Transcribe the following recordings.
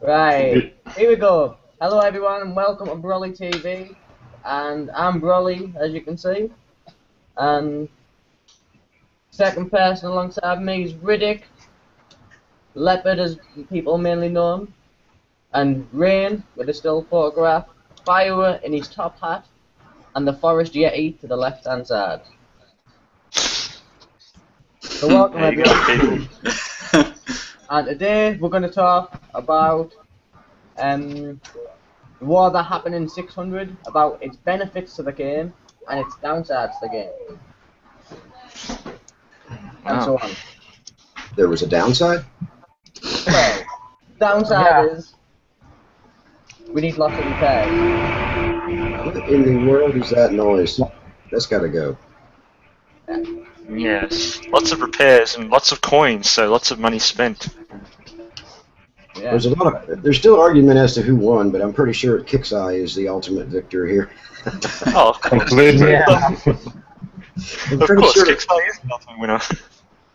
Right, here we go. Hello everyone and welcome to BrollyTV. And I'm Brolly, as you can see. And second person alongside me is Riddick, Leopard as people mainly know him, and Rain with a still photograph, Fire in his top hat, and the Forest Yeti to the left hand side. So welcome everyone. And today we're going to talk about the war that happened in 600, about its benefits to the game and its downsides to the game. And so on. There was a downside? Well, downside is we need lots of repairs. What in the world is that noise? That's gotta go. Yes, lots of repairs and lots of coins, so lots of money spent. Yeah. There's still argument as to who won, but I'm pretty sure Kixeye is the ultimate victor here. Oh, completely. Yeah. I'm Of pretty course, sure Kixeye is the ultimate winner.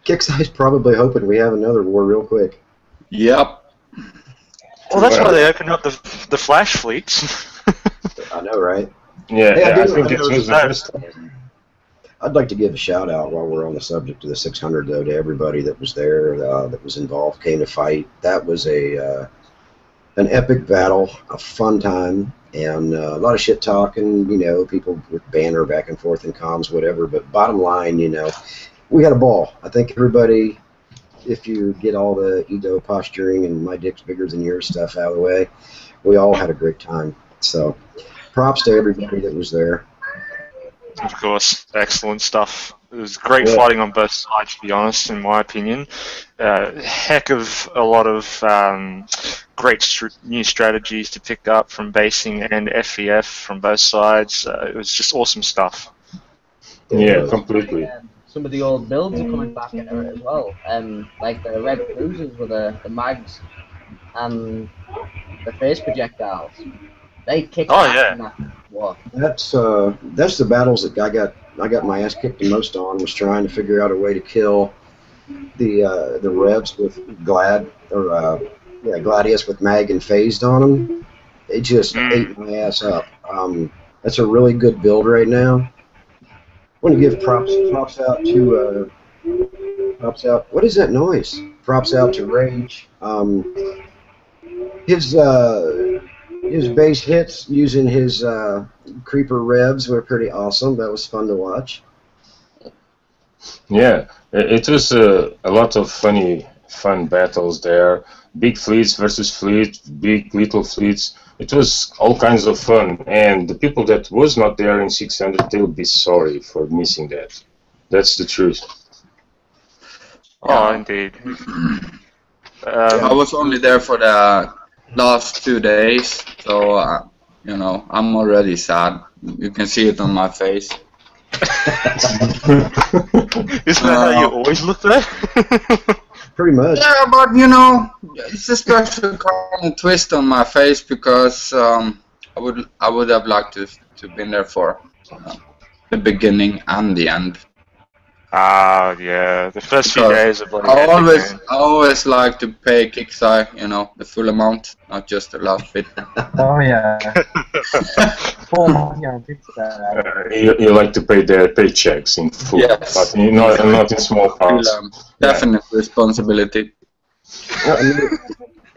Kixeye's probably hoping we have another war real quick. Yep. Well, that's why they opened up the flash fleets. I know, right? Yeah, Hey, I think it was the first time. I'd like to give a shout out while we're on the subject of the 600, though, to everybody that was there, that was involved, came to fight. That was an epic battle, a fun time, and a lot of shit talking. You know, people with banner back and forth in comms, whatever. But bottom line, you know, we had a ball. I think everybody, if you get all the ego posturing and my dick's bigger than yours stuff out of the way, we all had a great time. So, props to everybody that was there. Of course, excellent stuff. It was great fighting on both sides, to be honest, in my opinion. Heck of a lot of great new strategies to pick up from basing and FEF from both sides. It was just awesome stuff. Yeah, completely. Some of the old builds are coming back into it as well. Like the red cruisers with the mags and the phase projectiles. They kicked ass in that war. That's the battles that I got my ass kicked the most on, was trying to figure out a way to kill the Revs with Gladius with mag and phased on them. They just ate my ass up. That's a really good build right now. I want to give props out to what is that noise? Props out to Rage. His base hits using his creeper revs were pretty awesome. That was fun to watch. Yeah, it was a lot of fun battles there. Big fleets versus fleets, big little fleets. It was all kinds of fun. And the people that was not there in 600, they'll be sorry for missing that. That's the truth. Oh, indeed. I was only there for the last 2 days, so you know, I'm already sad. You can see it on my face. Isn't that how you always look there? Pretty much. Yeah, but you know, it's a special kind of twist on my face because I would have liked to been there for the beginning and the end. Ah, yeah, the first few days of like. I always like to pay Kixeye, you know, the full amount, not just the last bit. Oh yeah. You like to pay their paychecks in full, yes. But not in small parts. Definite responsibility. Well,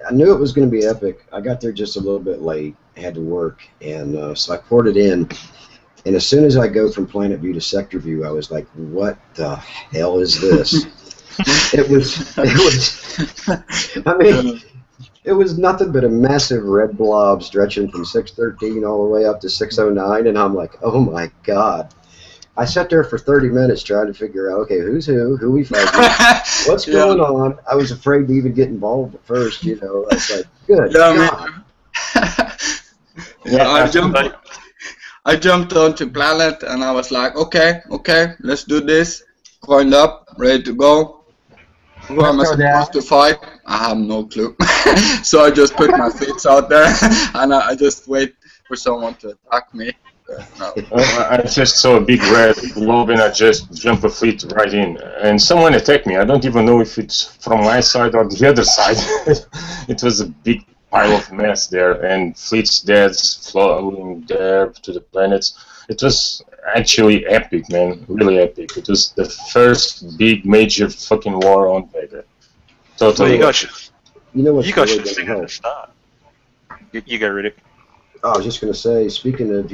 I knew it was going to be epic. I got there just a little bit late. I had to work, and so I poured it in. And as soon as I go from planet view to sector view, I was like, "What the hell is this?" it was. I mean, it was nothing but a massive red blob stretching from 613 all the way up to 609, and I'm like, "Oh my god!" I sat there for 30 minutes trying to figure out, okay, who's who we fighting, what's going on. I was afraid to even get involved at first, you know. I was like, "Good God." I jumped onto Planet and I was like, okay, let's do this. Coined up, ready to go. Who am I supposed to fight? I have no clue. So I just put my feet out there and I just wait for someone to attack me. No. I just saw a big red blob and I just jumped a fleet right in. And someone attacked me. I don't even know if it's from my side or the other side. It was a big pile of mess there, and fleets deaths flowing there to the planets. It was actually epic, man. Really epic. It was the first big major fucking war on Vega. Well, Totally. you guys should, what's you guys really should going have seen it at to the help? start. You go, Riddick. I was just going to say, speaking of,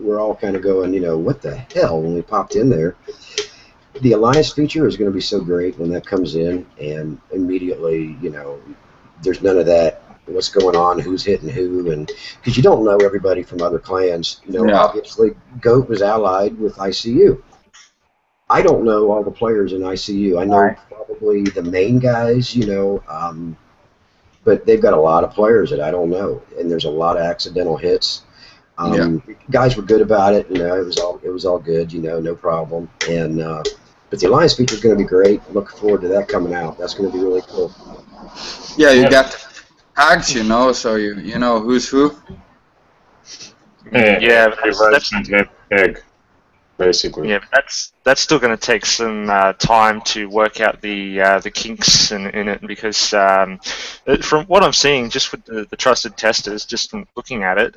we're all kind of going, what the hell when we popped in there. The Alliance feature is going to be so great when that comes in, and immediately, there's none of that. What's going on? Who's hitting who? And because you don't know everybody from other clans. Obviously, Goat was allied with ICU. I don't know all the players in ICU. I know probably the main guys, but they've got a lot of players that I don't know, and there's a lot of accidental hits. Guys were good about it. It was all good. No problem. And but the Alliance feature is going to be great. Looking forward to that coming out. That's going to be really cool. Yeah, you got tags, so you know who's who. Yeah, that's egg, basically. Yeah, but that's still going to take some time to work out the kinks in it, because from what I'm seeing, just with the trusted testers, just from looking at it,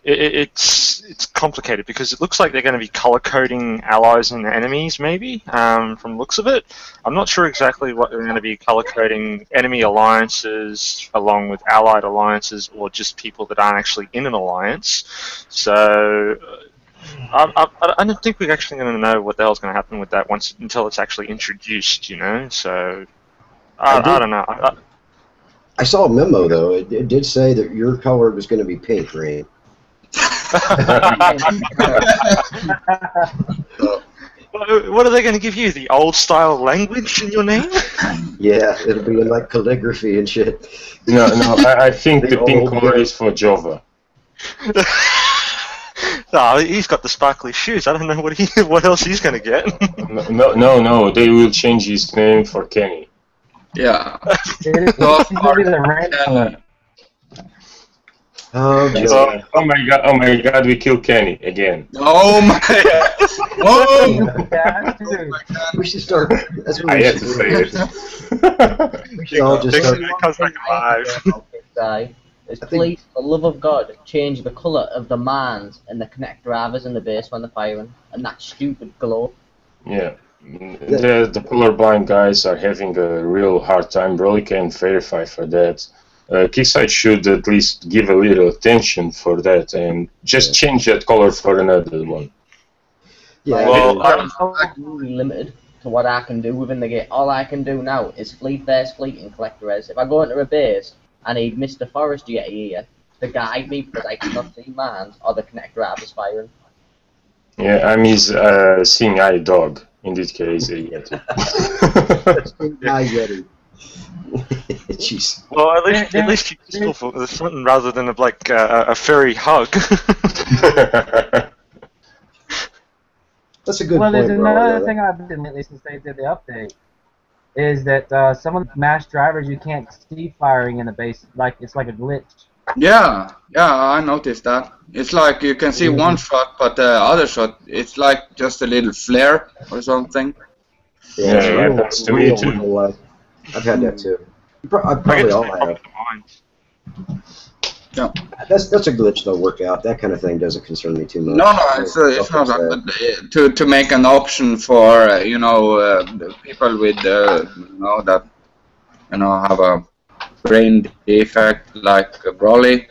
it's complicated, because it looks like they're going to be color coding allies and enemies, maybe, from the looks of it. I'm not sure exactly what they're going to be color coding enemy alliances along with allied alliances, or just people that aren't actually in an alliance. So I don't think we're actually going to know what the hell's going to happen with that until it's actually introduced, So I don't know. I saw a memo though. It did say that your color was going to be pink, Rain. What are they going to give you? The old style language in your name? Yeah, it'll be in like calligraphy and shit. No, I think the pink color is for Jova. No, he's got the sparkly shoes. I don't know what else he's going to get. No, they will change his name for Kenny. Yeah. Oh my god, we killed Kenny again. Oh my god. We should start. That's what I we had should to do. say it. We should all just start. It comes back alive. Is please, for the love of God, change the colour of the mines and the connect drivers in the base when they're firing, and that stupid glow. Yeah. The colorblind guys are having a real hard time. Broly can verify for that. Kickside should at least give a little attention for that and just change that color for another one. Yeah. Well, I'm really limited to what I can do within the game. All I can do now is fleet versus fleet and collect res. If I go into a base, I need Mr. Forrest Yeti here to guide me, because I cannot see mines or the connect drivers firing. Yeah, I'm his seeing eye dog in this case. Yeti. Jeez. Well, at least you're useful for something rather than a furry hug. That's a good Well, point, there's bro. another thing I've been lately since they did the update, is that some of the mass drivers you can't see firing in the base, it's like a glitch. Yeah, I noticed that. It's like you can see one shot, but the other shot, it's like just a little flare or something. Yeah, Yeah, it happens to me too. I've had that too. I probably all have. Yeah. That's a glitch they'll work out. That kind of thing doesn't concern me too much. No, it's not like to make an option for the people with that have a brain defect like Broly.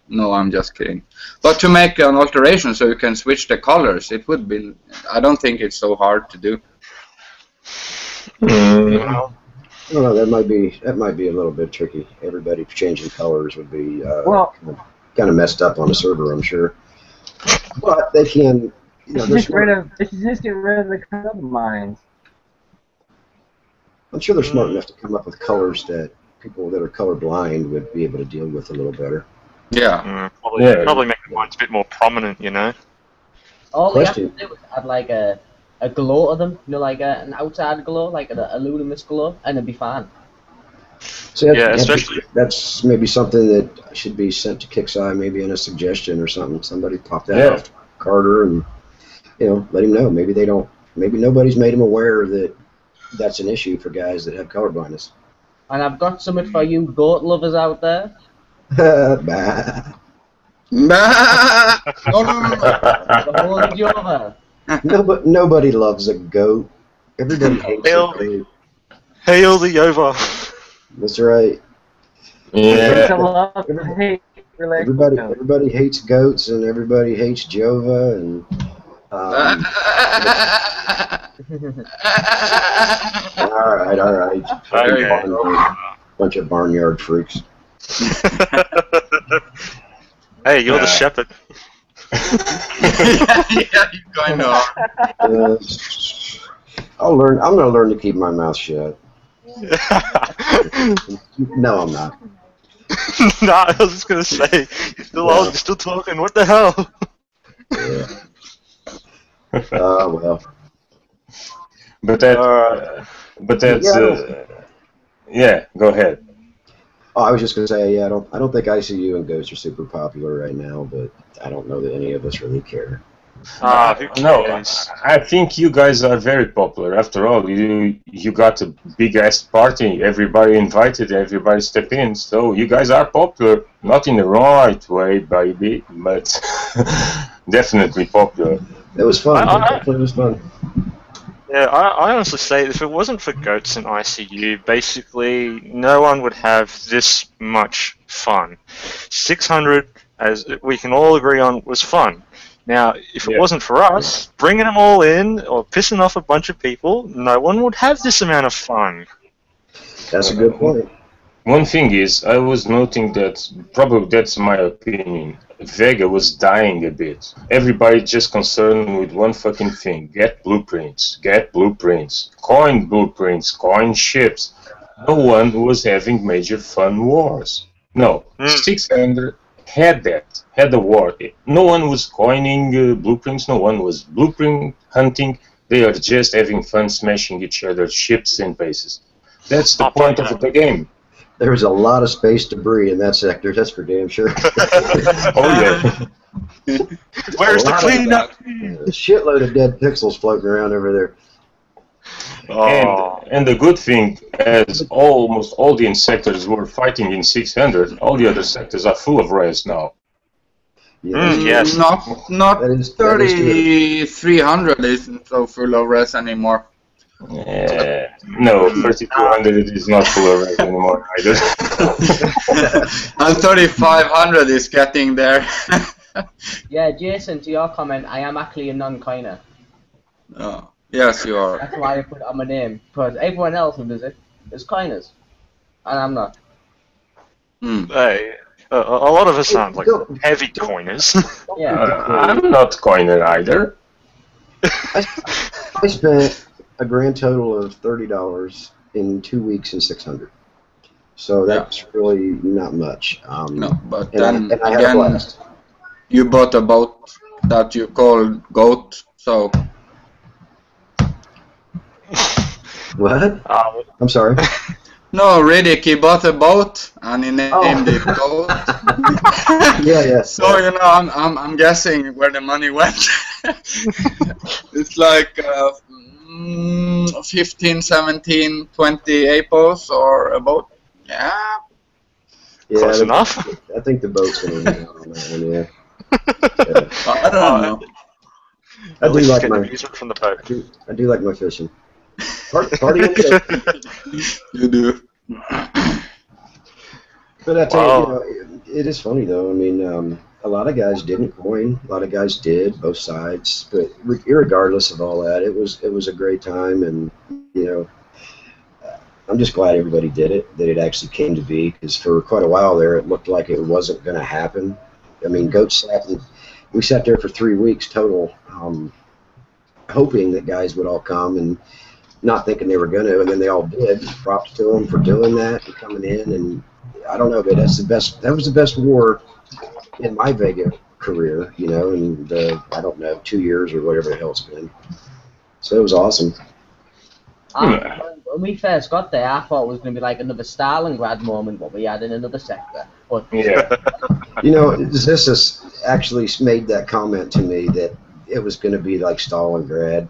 No, I'm just kidding. But to make an alteration so you can switch the colors, it would be. I don't think it's so hard to do. I don't know, that might be a little bit tricky. Everybody changing colors would be kind of messed up on a server, I'm sure. But they can, They should just get rid of the color mines. I'm sure they're smart enough to come up with colors that people that are colorblind would be able to deal with a little better. Yeah. Probably make the lines a bit more prominent, All they have to do is add like a glow to them, an outside glow, like a luminous glow, and it'd be fine. So especially that's maybe something that should be sent to Kickside, maybe in a suggestion or something. Somebody pop that off to Carter and let him know. Maybe nobody's made him aware that that's an issue for guys that have color blindness. and I've got something for you goat lovers out there. Bah. Bah! No, no, no, no. The holy Jova. Nobody loves a goat. Everybody hates a goat. Hail the Yova. That's right. It's a Yeah. love-hate relationship. Everybody hates goats, and everybody hates Jova, and all right. Bunch of barnyard freaks. Hey, you're the shepherd. Yeah, you kind of are. I'm gonna learn to keep my mouth shut. No, I'm not. Nah, I was just gonna say, you're still talking. What the hell? Yeah. Well. But that's yeah. Go ahead. Oh, I was just gonna say, yeah, I don't think ICU and goats are super popular right now, but I don't know that any of us really care. No, I think you guys are very popular. After all, you got a big ass party. Everybody invited. Everybody stepped in. So you guys are popular. Not in the right way, baby, but definitely popular. It was fun. It was fun. Yeah, I honestly say if it wasn't for goats in ICU, basically no one would have this much fun. 600, as we can all agree on, was fun. Now, if it wasn't for us, bringing them all in or pissing off a bunch of people, no one would have this amount of fun. That's a good point. One thing is, I was noting that, probably that's my opinion, Vega was dying a bit. Everybody just concerned with one fucking thing: get blueprints, coin blueprints, coin ships. No one was having major fun wars. No, 600 had the war. No one was coining blueprints, no one was blueprint hunting. They are just having fun smashing each other's ships and bases. That's the point of the game. There was a lot of space debris in that sector, that's for damn sure. Oh yeah. Where's the cleanup? A shitload of dead pixels floating around over there. And the good thing, as almost all the sectors were fighting in 600, all the other sectors are full of res now. Yes. Not 3300 isn't so full of res anymore. No, 3200 is not full of res anymore either. And 3500 is getting there. Yeah, Jason, to your comment, I am actually a non-coiner. Oh, yes, you are. That's why I put it on my name, because everyone else who does it is coiners, and I'm not. Hey, a lot of us aren't like heavy coiners. Yeah. I'm not coiner either. I spent a grand total of $30 in 2 weeks in 600. So that's really not much. No, but and then I had a again, blast. you bought a boat that you called Goat, so... What? I'm sorry. No, Riddick, he bought a boat and he named it Goat. Yeah. So you know, I'm guessing where the money went. It's like 15, 17, 20 apples or a boat. Yeah. Close enough. I think the boat's gonna win on that one. Yeah. I don't know. I do like my music from the boat. I do like my fishing. Party okay. You do. But I tell you, it is funny though. I mean, a lot of guys didn't coin. A lot of guys did, both sides. But irregardless of all that, it was a great time, and you know, I'm just glad everybody did it. That it actually came to be, because for quite a while there, it looked like it wasn't going to happen. I mean, we sat there for 3 weeks total, hoping that guys would all come and not thinking they were going to, and then they all did. Props to them for doing that and coming in, and I don't know, but that was the best war in my Vega career, you know, in I don't know, 2 years or whatever the hell it's been. So it was awesome. When we first got there, I thought it was going to be like another Stalingrad moment, what we had in another sector. But you know, Zissis actually made that comment to me that it was going to be like Stalingrad.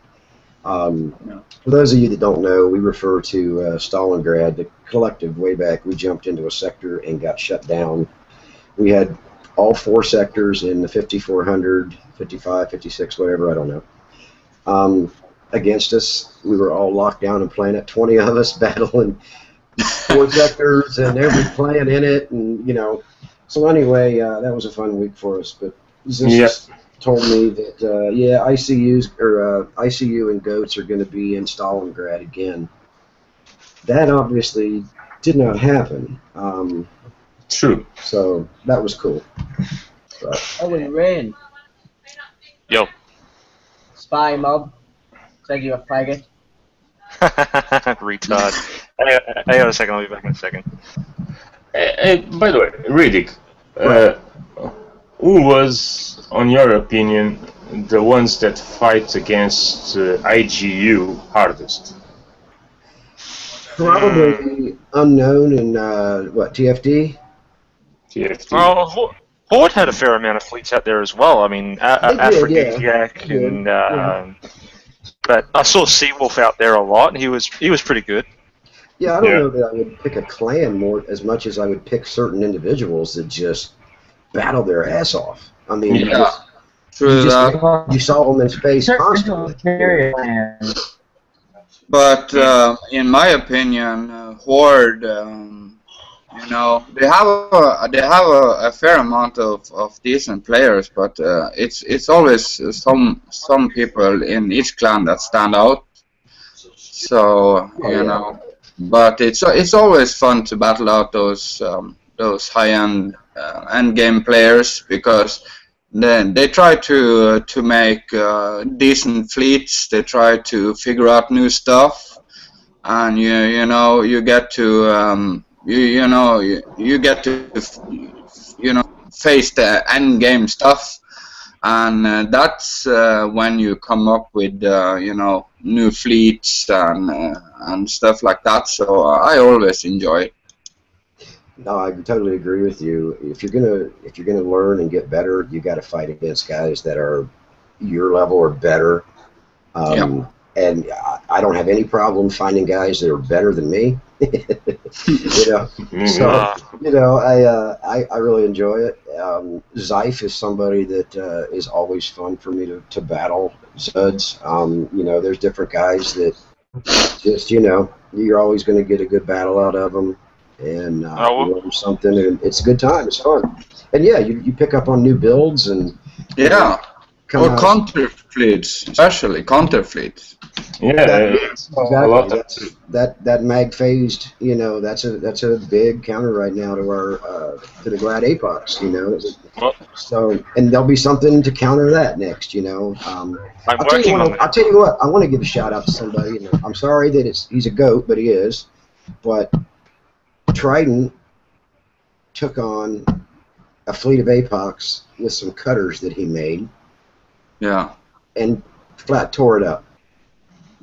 For those of you that don't know, we refer to Stalingrad, the collective way back. We jumped into a sector and got shut down. We had all 4 sectors in the 5400, 55, 56, whatever, I don't know, against us. We were all locked down in planet, 20 of us battling 4 sectors and every planet in it, and you know. So anyway, that was a fun week for us. But Zeus told me that yeah, ICU and goats are going to be in Stalingrad again. That obviously did not happen. True. So that was cool. Oh, and Rain. Yo. Spy mob. Said you're a faggot. Retard. Hang on a second, I'll be back in a second. By the way, Riddick, who was, on your opinion, the ones that fight against IGU hardest? Probably unknown in what, TFD? TFT. Well, Horde had a fair amount of fleets out there as well. I mean, Aphrodisiac and but I saw Seawolf out there a lot, and he was pretty good. Yeah, I don't know that I would pick a clan more as much as I would pick certain individuals that just battle their ass off. I mean, you saw them in space constantly. But in my opinion, Horde, you know, they have a fair amount of decent players, but it's always some people in each clan that stand out. So you know, but it's always fun to battle out those high-end end game players, because then they try to make decent fleets. They try to figure out new stuff, and you know you get to you get to face the end game stuff, and that's when you come up with you know, new fleets and stuff like that. So I always enjoy it. No, I totally agree with you. If you're gonna learn and get better, you got to fight against guys that are your level or better. And I don't have any problem finding guys that are better than me. You know, so you know, I really enjoy it. Zyph is somebody that is always fun for me to battle. Zuds, you know, there's different guys that just, you know, you're always going to get a good battle out of them, and you learn something, and it's a good time. It's fun, and yeah, you pick up on new builds and or counter fleets, especially counter fleets. Yeah, exactly. That mag phased, you know, that's a big counter right now to our to the Glad Apox, you know. So, and there'll be something to counter that next, you know. I'll tell you what, I want to give a shout out to somebody. You know, I'm sorry that he's a goat, but he is. But Trident took on a fleet of Apox with some cutters that he made. Yeah. And flat tore it up.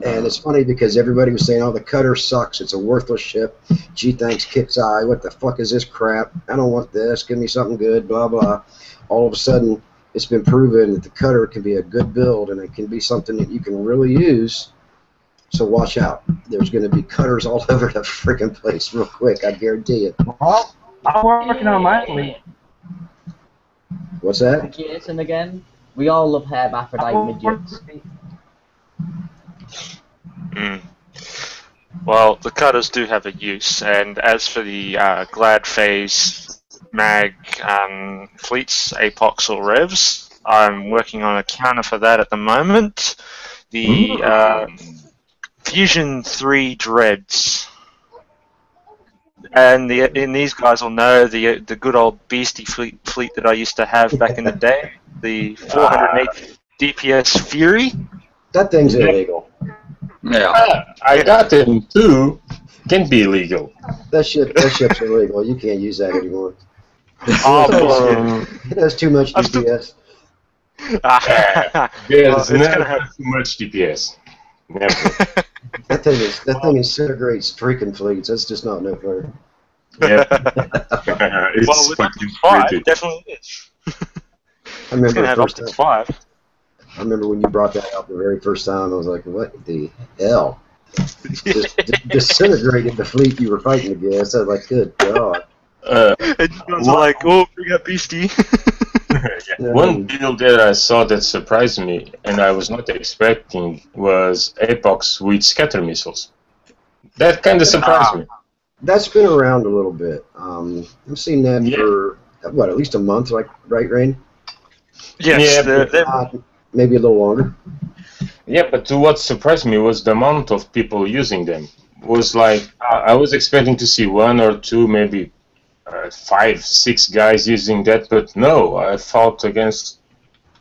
And it's funny because everybody was saying, oh, the cutter sucks. It's a worthless ship. Gee, thanks, Kicks Eye. What the fuck is this crap? I don't want this. Give me something good, blah, blah. All of a sudden, it's been proven that the cutter can be a good build, and it can be something that you can really use. So watch out. There's going to be cutters all over the freaking place real quick. I guarantee it. Well, I'm working on my fleet. What's that? Jason again. We all love hermaphrodite midgets. Well, the cutters do have a use, and as for the Glad Phase mag fleets, Apox or Revs, I'm working on a counter for that at the moment. The Fusion 3 Dreads. And these guys will know the good old beastie fleet that I used to have back in the day, the 408 DPS Fury. That thing's illegal. Yeah. I got him too. Can be illegal. That ship's illegal. You can't use that anymore. Oh, it has too much DPS. There's never too much DPS. Never. That thing incineраtes freaking fleets. That's just not no fair. Yeah. It's well, with fucking five, pretty. definitely is. I remember It's gonna have up to 5. I remember when you brought that out the very first time, I was like, what the hell? Just disintegrated the fleet you were fighting against. I was like, good God. And you guys were like, oh, bring out Beastie. One build that I saw that surprised me, and I was not expecting, was Apox with scatter missiles. That kind of surprised me. That's been around a little bit. I've seen that for, what, at least a month, like, right, Rain? Yes, maybe a little longer. Yeah, but what surprised me was the amount of people using them. It was like, I was expecting to see 1 or 2, maybe 5, 6 guys using that, but no, I fought against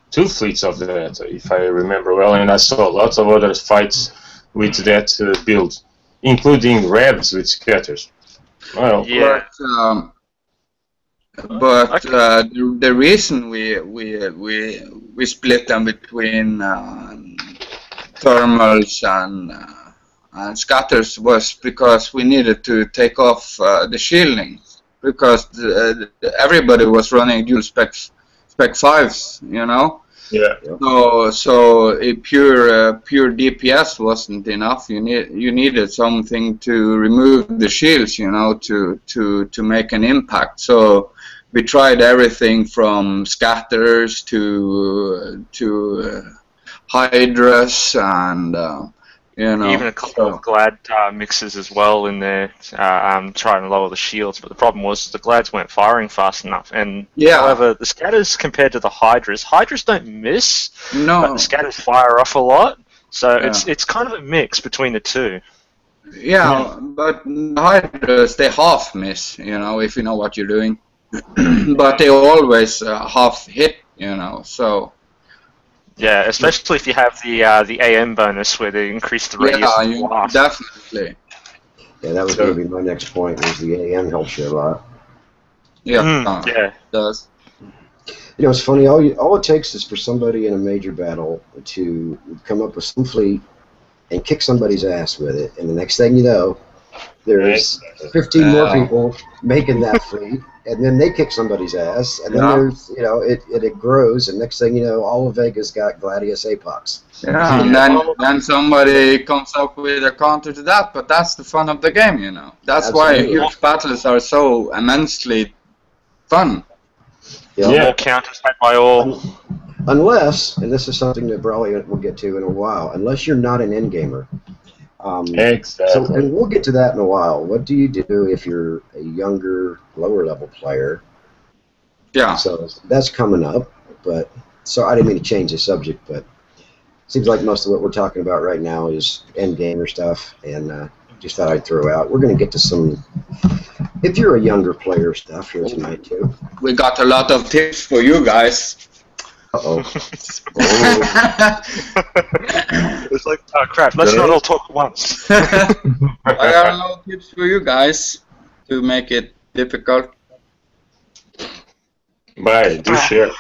2 fleets of that, if I remember well, and I saw lots of other fights with that build, including Rebs with scatters. Well, yeah. But the reason we split them between thermals and scatters was because we needed to take off the shielding, because everybody was running dual spec 5s, you know. yeah. So a pure DPS wasn't enough. You needed something to remove the shields, you know, to make an impact. So we tried everything from scatters to hydras and you know, even a couple of Glad mixes as well in there, trying to lower the shields. But the problem was the Glads weren't firing fast enough. And however, the scatters compared to the hydras don't miss, but the scatters fire off a lot. So it's kind of a mix between the two. Yeah, but the hydras, they half miss, you know, if you know what you're doing. But they always half hit, you know, so. Yeah, especially if you have the AM bonus where they increase the radius of blast. Definitely. Yeah, that was going to be my next point, was the AM helps you a lot. Yeah, it does. You know, it's funny, all it takes is for somebody in a major battle to come up with some fleet and kick somebody's ass with it, and the next thing you know, there's 15 more people making that fleet, and then they kick somebody's ass, and then there's, you know, it grows, and next thing you know, all of Vega's got Gladius Apox. Yeah, and then somebody comes up with a counter to that, but that's the fun of the game, you know. That's why huge battles are so immensely fun. More counters made by all. Unless, and this is something that Brawley will get to in a while, unless you're not an endgamer. Exactly. So, and we'll get to that in a while. What do you do if you're a younger, lower level player? Yeah. So that's coming up. But so I didn't mean to change the subject, but it seems like most of what we're talking about right now is endgamer stuff, and just thought I'd throw out. We're going to get to some, if you're a younger player, stuff here tonight too. We got a lot of tips for you guys. Uh-oh. It's like, oh crap, let's not all talk at once. I got a lot of tips for you guys to make it difficult. Bye, do share.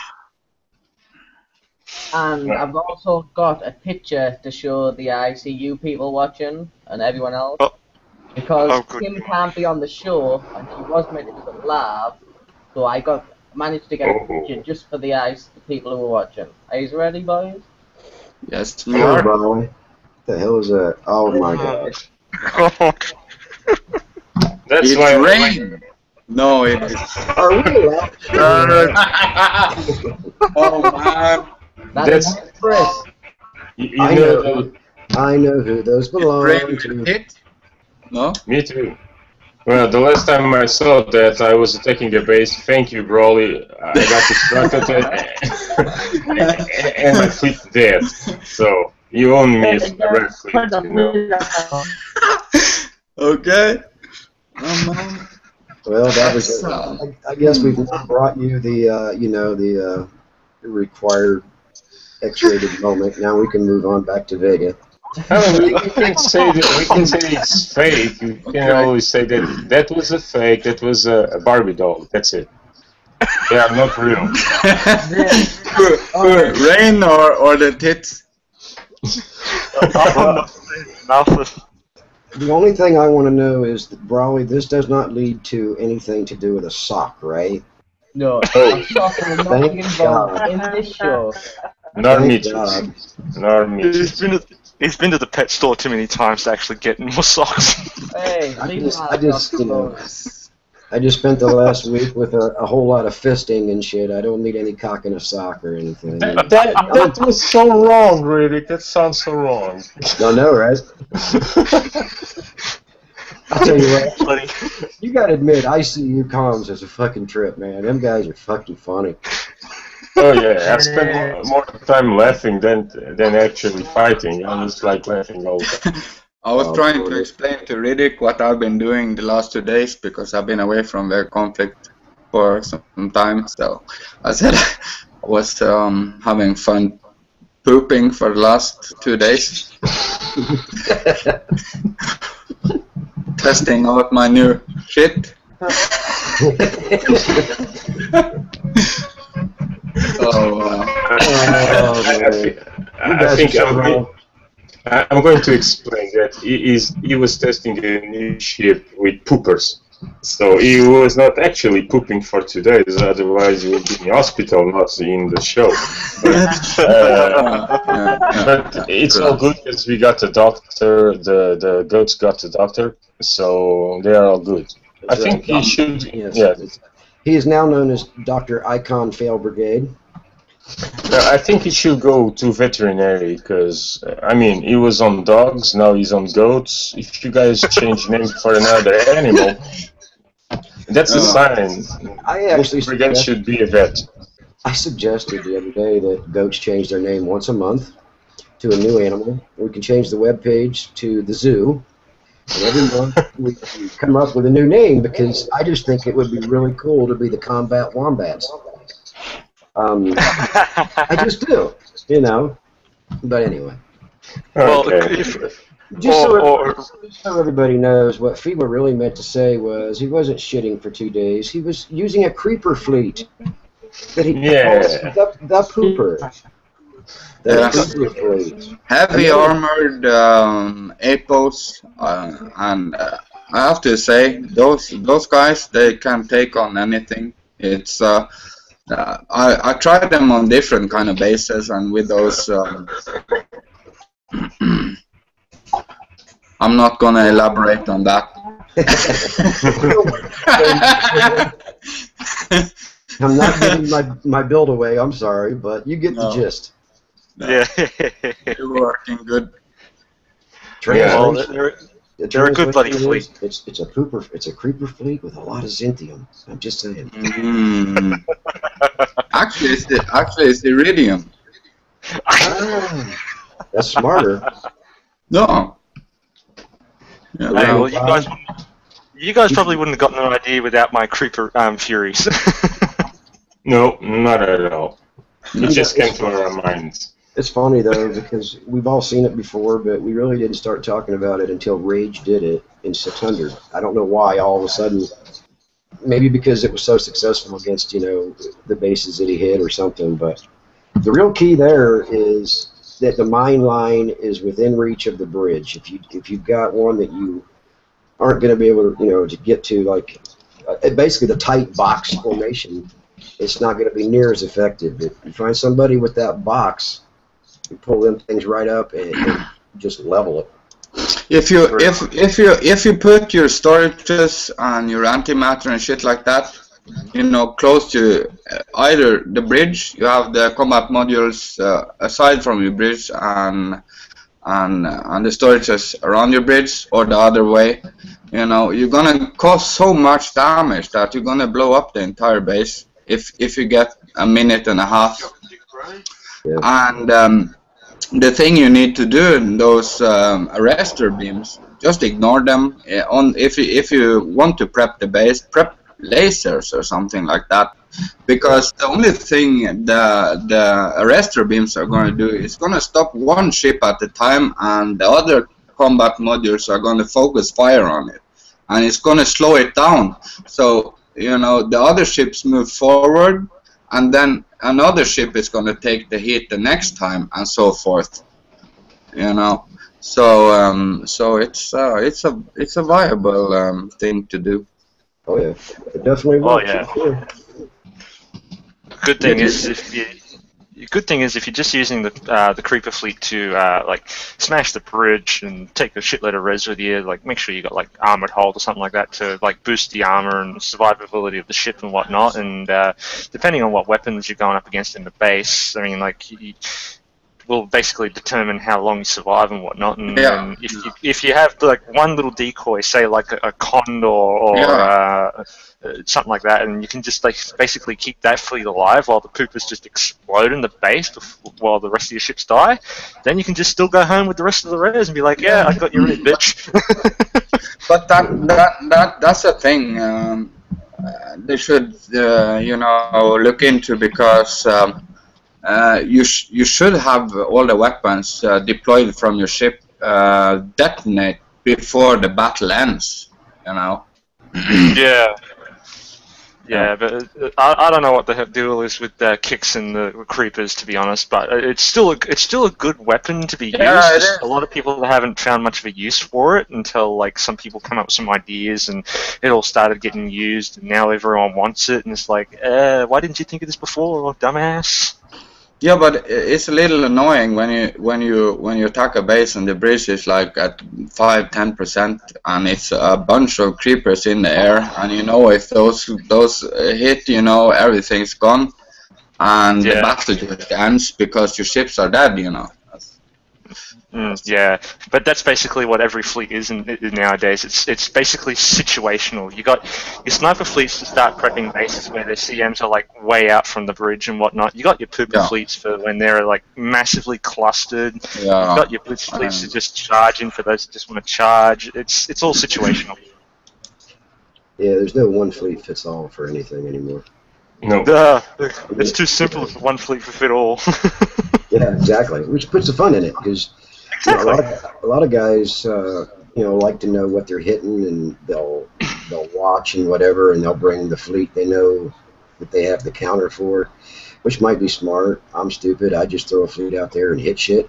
And I've also got a picture to show the ICU people watching and everyone else. Because Kim can't be on the show, and she was meant to do it live, so I managed to get a picture just for the people who were watching. Are you ready, boys? Yes, we are. What the hell is that? Oh my god. That's it's why rain. No, it is. Are we allowed? Oh man. That's Chris. I know who those belong to. Hit? No? Me too. Well, the last time I saw that, I was attacking a base. Thank you, Brawly. I got distracted and my fleet dead. So, you own me as a red fleet, you know. Okay. Well, that was it. I guess we've now brought you the, the required X-rated moment. Now we can move on back to Vega. I mean, we can say it's fake. You can always say that was a fake. That was a Barbie doll. That's it. They are not real. Rain or the tits? The only thing I want to know is that, Brawley, this does not lead to anything to do with a sock, right? No, a sock will not be involved in this show. Nor Thank midgets. God. Nor midgets. He's been to the pet store too many times to actually get more socks. Hey, I leave just, my I just, socks you know, alone. I just spent the last week with a whole lot of fisting and shit. I don't need any cock in a sock or anything. You know? That was so wrong, Riddick. That sounds so wrong. No, right? I'll tell you what. Funny. You gotta admit, ICU comms is a fucking trip, man. Them guys are fucking funny. Oh yeah, I spent more time laughing than actually fighting. I was like laughing all the time. I was Oh, trying boy. to explain to Riddick what I've been doing the last 2 days because I've been away from the conflict for some time. So I said I was having fun pooping for the last 2 days, testing out my new shit. I think I'm going to explain that he was testing a new ship with poopers. So he was not actually pooping for 2 days, otherwise he would be in the hospital, not in the show. But it's all good because we got a doctor, the goats got a doctor, so they are all good. I think he should, Yes. yeah. He is now known as Dr. Icon Fail Brigade. I think he should go to veterinary because, I mean, he was on dogs, now he's on goats. If you guys change name for another animal, that's a sign. I actually Brigade should be a vet. I suggested the other day that goats change their name once a month to a new animal. We can change the webpage to the zoo. And every month we come up with a new name because I just think it would be really cool to be the combat wombats. I just do, you know. But anyway. Well, Okay. Just so everybody knows, what FEMA really meant to say was he wasn't shitting for 2 days. He was using a creeper fleet. That he calls the pooper. The creeper fleet. Heavy armored APOs, and I have to say, those guys, they can take on anything. It's I tried them on different kind of bases, and with those, I'm not gonna elaborate on that. I'm not giving my build away, I'm sorry, but you get the gist. Yeah. They're working good. Well, they're a good buddy fleet. It's a creeper fleet with a lot of Zintium. I'm just saying. Actually, it's iridium. That's smarter. No. Yeah, Hey, well, you guys probably wouldn't have gotten an idea without my creeper furies. No, not at all. It just came to our minds. It's funny though because we've all seen it before, but we really didn't start talking about it until Rage did it in 600. I don't know why all of a sudden. Maybe because it was so successful against, you know, the bases that he hit or something. But the real key there is that the mine line is within reach of the bridge. If you've got one that you aren't going to be able to, you know, to get to, like basically the tight box formation, it's not going to be near as effective. If you find somebody with that box, you pull them things right up and just level it. If you put your storages and your antimatter and shit like that, you know, close to either the bridge, you have the combat modules aside from your bridge and the storages around your bridge, or the other way, you know, you're gonna cause so much damage that you're gonna blow up the entire base if you get a minute and a half. Yeah. And the thing you need to do in those arrestor beams, just ignore them. If you want to prep the base, prep lasers or something like that, because the only thing the arrestor beams are going to do is going to stop one ship at a time, and the other combat modules are going to focus fire on it, and it's going to slow it down. So, you know, the other ships move forward, and then another ship is going to take the hit the next time, and so forth. You know, so it's a viable thing to do. Oh yeah, it definitely works. Oh, yeah. Sure. Good thing is good thing is if you're just using the creeper fleet to like smash the bridge and take a shitload of res with you, like make sure you got like armored hold or something like that to like boost the armor and survivability of the ship and whatnot. And depending on what weapons you're going up against in the base, I mean, like will basically determine how long you survive and whatnot. And, and if you have like one little decoy, say like a condor or something like that, and you can just like basically keep that fleet alive while the poopers just explode in the base while the rest of your ships die, then you can just still go home with the rest of the res and be like, yeah, I got you rid, bitch. But that's the thing. They should you know, look into, because you should have all the weapons deployed from your ship detonate before the battle ends, you know. Yeah, but I don't know what the deal is with the kicks and the creepers, to be honest. But it's still a good weapon to be used. A lot of people haven't found much of a use for it until like some people come up with some ideas and it all started getting used, and now everyone wants it, and it's like, why didn't you think of this before, dumbass? Yeah, but it's a little annoying when you attack a base and the bridge is like at 5-10% and it's a bunch of creepers in the air, and you know, if those hit, you know, everything's gone, and the battle just ends because your ships are dead, you know. Yeah, but that's basically what every fleet is nowadays. It's basically situational. You got your sniper fleets to start prepping bases where their CMs are like way out from the bridge and whatnot. You got your pooper fleets for when they're like massively clustered. You got your blitz fleets to just charge in for those that just want to charge. It's all situational. Yeah, there's no one fleet fits all for anything anymore. No. It's too simple for one fleet to fit all. Yeah, exactly. Which puts the fun in it, because you know, a lot of guys, you know, like to know what they're hitting, and they'll watch and whatever, and they'll bring the fleet they know that they have the counter for, which might be smart. I'm stupid. I just throw a fleet out there and hit shit.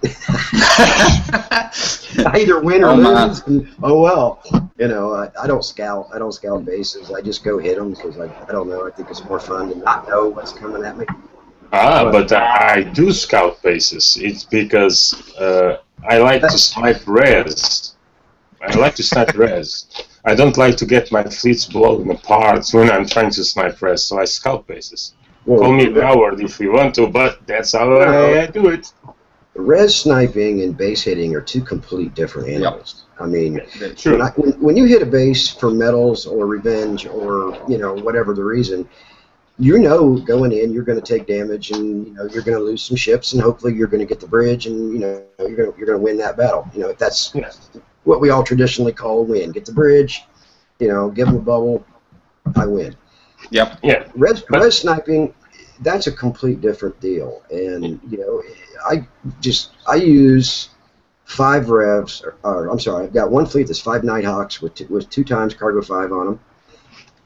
I either win or lose. And, oh well, you know, I don't scout. I don't scout bases. I just go hit them because I don't know. I think it's more fun to not know what's coming at me. But I do scout bases. It's because I like to snipe res. I like to snipe res. I don't like to get my fleets blown apart when I'm trying to snipe res, so I scout bases. Call me a coward if you want to, but that's how I do it. Res sniping and base hitting are two complete different animals. I mean, True. when you hit a base for medals or revenge or, you know, whatever the reason, you know, going in, you're going to take damage, and you know, you're going to lose some ships, and hopefully you're going to get the bridge, and you know, you're going to win that battle. You know, that's what we all traditionally call a win. Get the bridge, you know, give them a bubble, I win. Yep. Yeah. Res sniping, that's a complete different deal, and you know, I use 5 revs, or I'm sorry, I've got one fleet that's 5 Nighthawks with 2 times cargo 5 on them,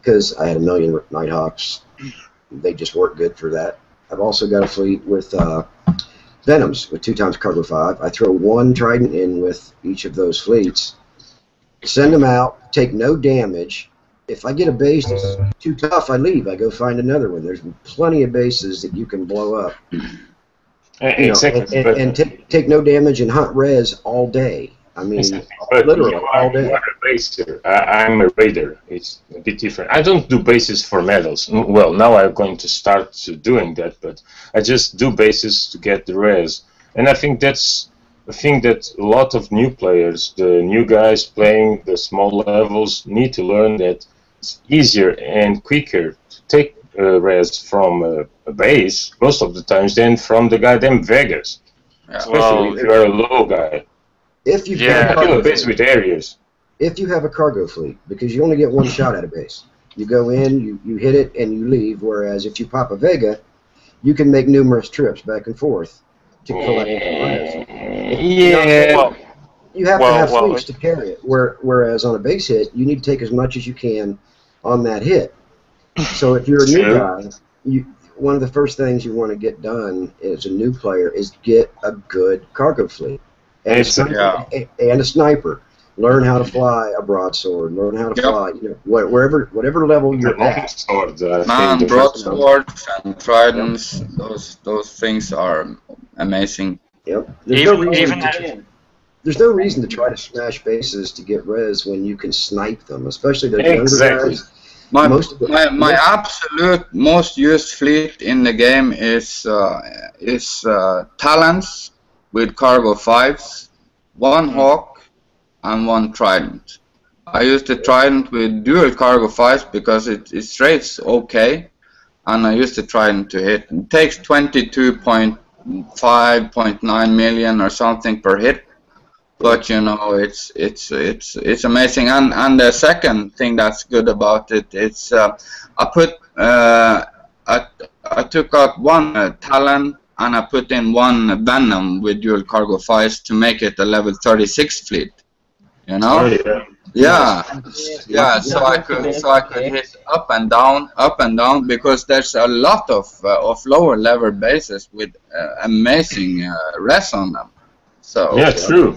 because I had a million Nighthawks. They just work good for that. I've also got a fleet with Venoms with 2 times cargo 5. I throw 1 Trident in with each of those fleets, send them out, take no damage. If I get a base that's too tough, I leave. I go find another one. There's plenty of bases that you can blow up. Exactly. And take no damage and hunt res all day. I mean, literally all day. You are a baser. I'm a raider. It's a bit different. I don't do bases for medals. Well, now I'm going to start doing that, but I just do bases to get the res. And I think that's a thing that a lot of new players, the new guys playing the small levels, need to learn, that it's easier and quicker to take res from a base most of the times than from the goddamn vegas. Especially if you're a low guy. If you kill a base with areas. If you have a cargo fleet, because you only get 1 shot at a base. You go in, you hit it, and you leave. Whereas if you pop a Vega, you can make numerous trips back and forth to collect res. Yeah. You have to have fleets to carry it. Whereas on a base hit, you need to take as much as you can on that hit. So if you're a new guy, one of the first things you want to get done as a new player is get a good cargo fleet. And a sniper. Learn how to fly a broadsword. Learn how to fly, whatever level you're at. Sword, Man, broadswords and tridents, those things are amazing. Yep. There's no reason to try to smash bases to get res when you can snipe them, especially the younger guys. My absolute most used fleet in the game is Talons with cargo 5s, 1 Hawk, and 1 Trident. I use the Trident with dual cargo 5s because it rates okay, and I use the Trident to hit. It takes 22.5.9 million or something per hit. But you know, it's amazing. And the second thing that's good about it, it's I took out 1 Talon and I put in 1 Venom with dual cargo 5s to make it a level 36 fleet. You know? Oh, yeah. Yeah. So I could hit up and down because there's a lot of lower level bases with amazing res on them. So yeah, true.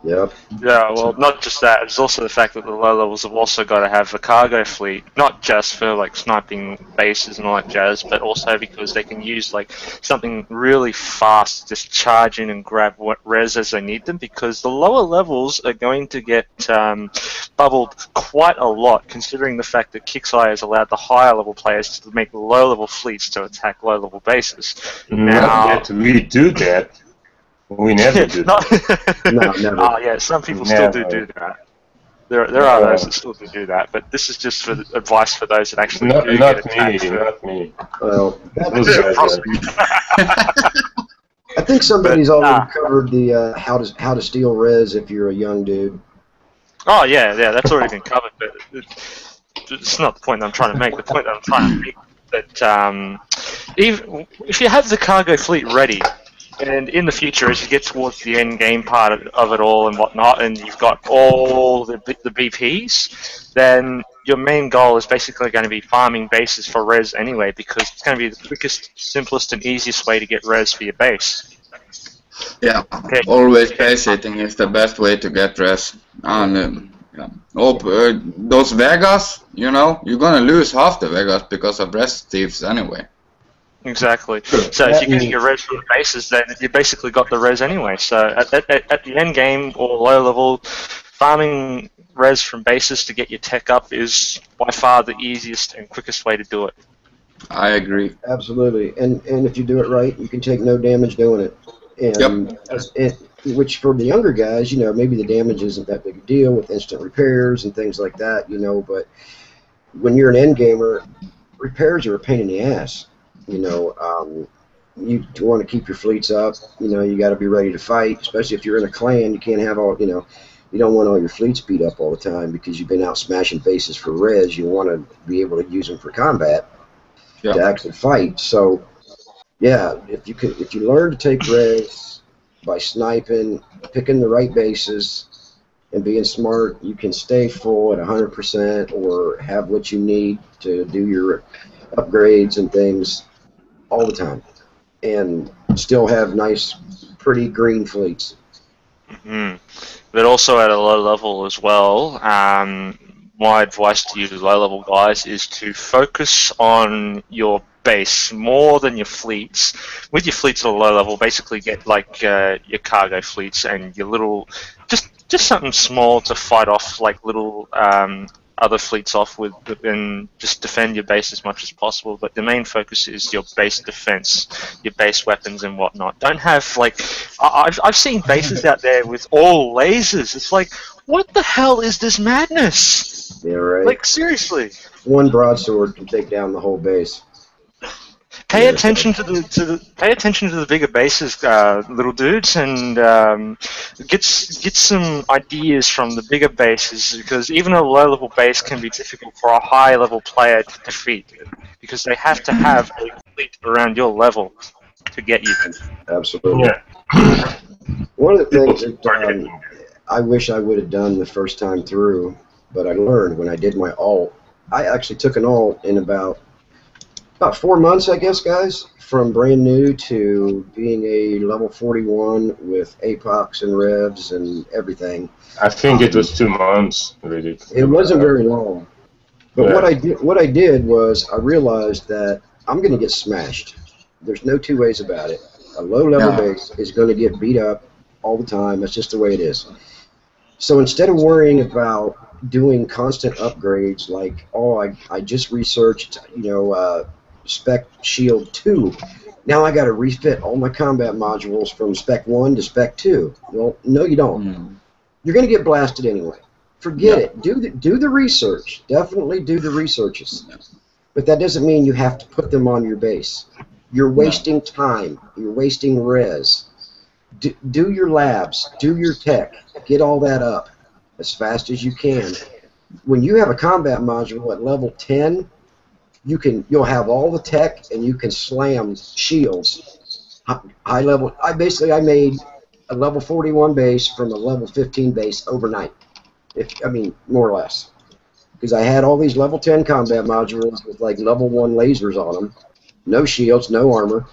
Yep. Yeah, well, not just that. It's also the fact that the low levels have also got to have a cargo fleet, not just for like sniping bases and all that jazz, but also because they can use like something really fast, just charge in and grab what res as they need them. Because the lower levels are going to get bubbled quite a lot, considering the fact that Kixeye has allowed the higher level players to make low level fleets to attack low level bases. Now that we do that. We never do that. No, never. Oh yeah, some people still do that. There are those that still do that, but this is just for advice for those that actually do get attacked. Not me. Well, those guys I think somebody's already covered the how to steal res if you're a young dude. Oh yeah, that's already been covered, but it's not the point that I'm trying to make. The point that I'm trying to make that even if you have the cargo fleet ready. And in the future, as you get towards the end game part of it all and whatnot, and you've got all the BPs, then your main goal is basically going to be farming bases for res anyway, because it's going to be the quickest, simplest, and easiest way to get res for your base. Yeah, okay. Always base hitting is the best way to get res. And those vegas, you know, you're going to lose half the vegas because of res thieves anyway. Exactly. So if you're getting your res from the bases, then you basically got the res anyway. So at the end game or low level, farming res from bases to get your tech up is by far the easiest and quickest way to do it. I agree. Absolutely. And if you do it right, you can take no damage doing it. And which for the younger guys, you know, maybe the damage isn't that big a deal with instant repairs and things like that, you know, but when you're an end gamer, repairs are a pain in the ass. You know, you want to keep your fleets up. You know, you got to be ready to fight, especially if you're in a clan. You can't have all, you know, you don't want all your fleets beat up all the time because you've been out smashing bases for res. You want to be able to use them for combat to actually fight. So, yeah, if you learn to take res by sniping, picking the right bases, and being smart, you can stay full at 100% or have what you need to do your upgrades and things all the time, and still have nice, pretty green fleets. Mm-hmm. But also at a low level as well, my advice to you low-level guys is to focus on your base more than your fleets. With your fleets at a low level, basically get like your cargo fleets and your little, just something small to fight off like little other fleets off with, and just defend your base as much as possible. But the main focus is your base defense, your base weapons and whatnot. Don't have like I've seen bases out there with all lasers. It's like, what the hell is this madness? Yeah, right. Like seriously. One broadsword can take down the whole base. Pay attention to the bigger bases, little dudes, and get some ideas from the bigger bases, because even a low level base can be difficult for a high level player to defeat, because they have to have a fleet around your level to get you. Absolutely. Yeah. One of the things that I wish I would have done the first time through, but I learned when I did my alt. I actually took an alt in about About 4 months, I guess, guys, from brand new to being a level 41 with apox and revs and everything. I think it was 2 months, really. It wasn't very long. But Yeah. what I did was I realized that I'm going to get smashed. There's no two ways about it. A low-level base is going to get beat up all the time. That's just the way it is. So instead of worrying about doing constant upgrades like, oh, I just researched, Spec Shield 2. Now I got to refit all my combat modules from Spec 1 to Spec 2. Well, no, you don't. You're going to get blasted anyway. Forget it. Do the research. Definitely do the researches. But that doesn't mean you have to put them on your base. You're wasting time. You're wasting res. Do your labs. Do your tech. Get all that up as fast as you can. When you have a combat module at level 10, you'll have all the tech and you can slam shields. High level. I made a level 41 base from a level 15 base overnight. More or less. Because I had all these level 10 combat modules with like level 1 lasers on them. No shields, no armor.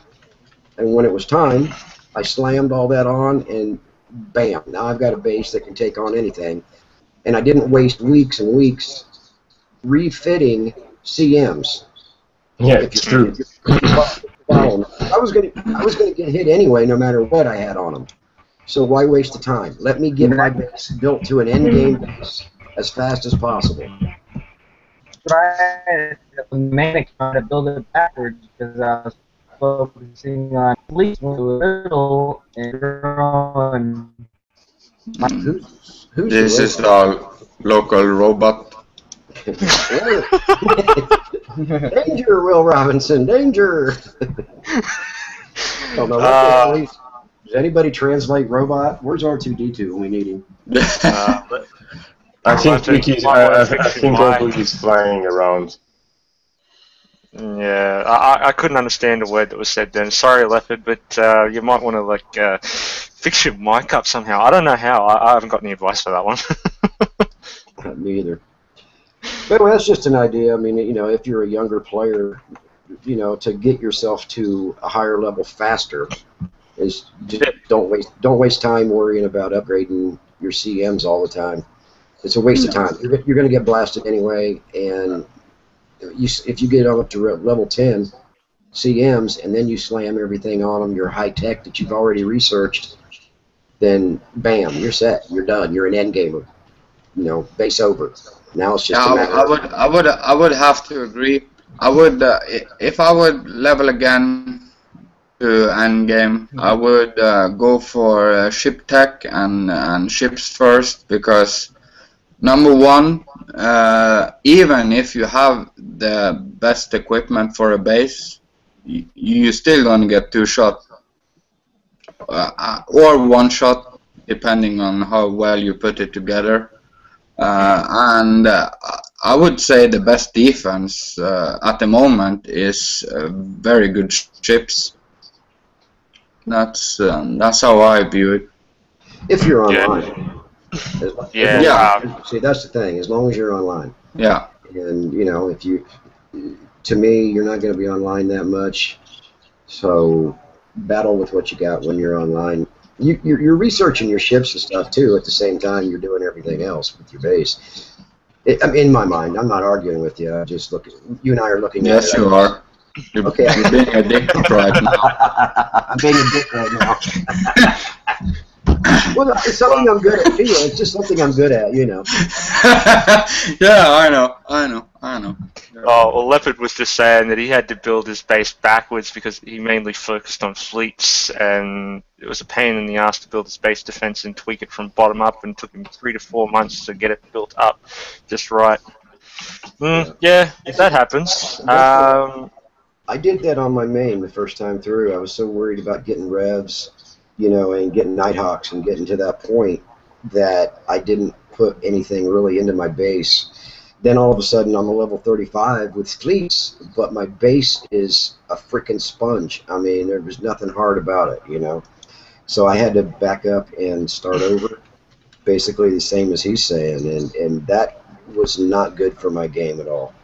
And when it was time, I slammed all that on and bam, now I've got a base that can take on anything. And I didn't waste weeks and weeks refitting CMs. Yeah, it's true. I was gonna get hit anyway, no matter what I had on them. So why waste the time? Let me get my base built to an end game base as fast as possible. Try to build it backwards because I was focusing on fleets a little and growing. Who's This is our local robot. Danger, Will Robinson, danger! Oh, no, please. Does anybody translate robot? Where's R2D2 when we need him? I think Goblin is flying around. Yeah, I couldn't understand a word that was said then. Sorry, Leopard, but you might want to fix your mic up somehow. I don't know how. I haven't got any advice for that one. Me either. But well, that's just an idea. I mean, if you're a younger player, to get yourself to a higher level faster, is just don't waste time worrying about upgrading your CMs all the time. It's a waste of time. You're going to get blasted anyway, and if you get up to level 10 CMs and then you slam everything on them, your high tech that you've already researched, then bam, you're set. You're done. You're an end gamer. Base over. Now it's just a matter. I would have to agree. I would if I would level again to end game, I would go for ship tech and ships first, because number one, even if you have the best equipment for a base, you still gonna get 2 shot or 1 shot, depending on how well you put it together. And I would say the best defense at the moment is very good ships. That's how I view it. If you're online. Yeah. See, that's the thing. As long as you're online. Yeah. And to me, you're not going to be online that much. So battle with what you got when you're online. You're researching your ships and stuff too. At the same time, you're doing everything else with your base. In my mind, I'm not arguing with you. I'm just looking. You and I are looking. Yes, you are. You're being a dick right now. I'm being a dick right now. Well, it's something I'm good at. It's just something I'm good at, Yeah, I know. Oh, well, Leopard was just saying that he had to build his base backwards because he mainly focused on fleets, and it was a pain in the ass to build his base defense and tweak it from bottom up, and took him 3 to 4 months to get it built up just right. Yeah, that happens. I did that on my main the first time through. I was so worried about getting revs, and getting Nighthawks and getting to that point that I didn't put anything really into my base. Then all of a sudden I'm a level 35 with fleets, but my base is a freaking sponge. I mean, there was nothing hard about it, So I had to back up and start over, basically the same as he's saying, and that was not good for my game at all.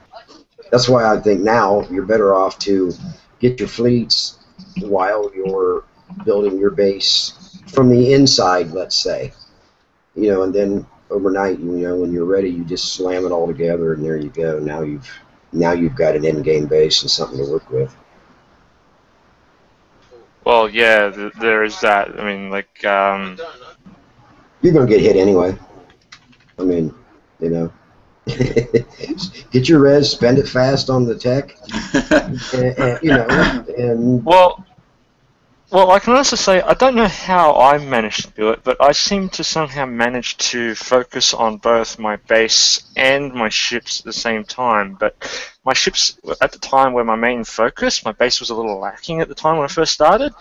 That's why I think now you're better off to get your fleets while you're building your base from the inside, let's say. And then overnight, when you're ready, you just slam it all together, and there you go. Now you've got an end-game base and something to work with. Well, yeah, there is that. I mean, like, You're gonna get hit anyway. I mean, get your res, spend it fast on the tech, and Well, I can also say I don't know how I managed to do it, but I seem to somehow manage to focus on both my base and my ships at the same time. But my ships, at the time, were my main focus. My base was a little lacking at the time when I first started.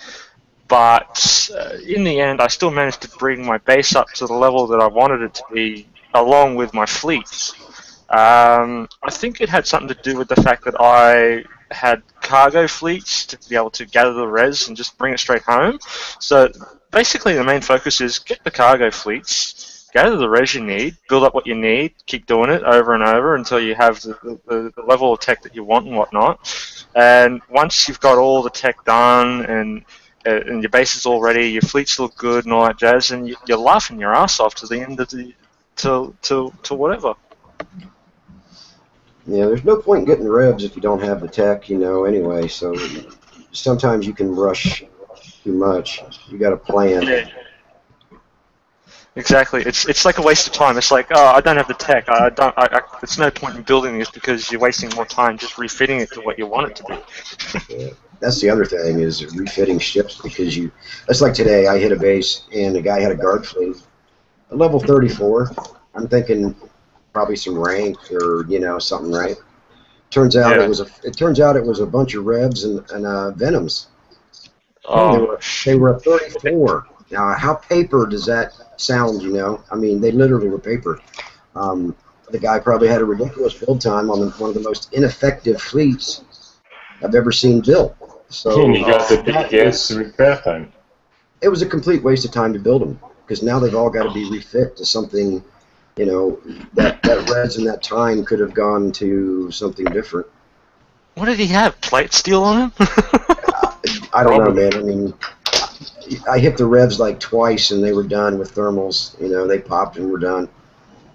But in the end, I still managed to bring my base up to the level that I wanted it to be, along with my fleets. I think it had something to do with the fact that I had cargo fleets to be able to gather the res and just bring it straight home. So basically the main focus is get the cargo fleets, gather the res you need, build up what you need, keep doing it over and over until you have the level of tech that you want and whatnot. And once you've got all the tech done and your base is all ready, your fleets look good and all that jazz, and you're laughing your ass off to the end of to whatever. Yeah, there's no point in getting revs if you don't have the tech, anyway, so sometimes you can rush too much. You got to plan. Yeah. Exactly. It's like a waste of time. It's like, oh, I don't have the tech. It's no point in building this because you're wasting more time just refitting it to what you want it to be. Yeah. That's the other thing is refitting ships because it's like today I hit a base and a guy had a guard fleet, a level 34. I'm thinking probably some rank or something, right? Turns out it was a bunch of revs and venoms. Oh, they were a 34. Now, how paper does that sound? I mean, they literally were paper. The guy probably had a ridiculous build time on one of the most ineffective fleets I've ever seen built. So you got the biggest repair time. It was a complete waste of time to build them because now they've all got to be refit to something. That res in that time could have gone to something different. What did he have? Plate steel on him? I don't know, man. I mean, I hit the revs like twice and they were done with thermals. They popped and were done.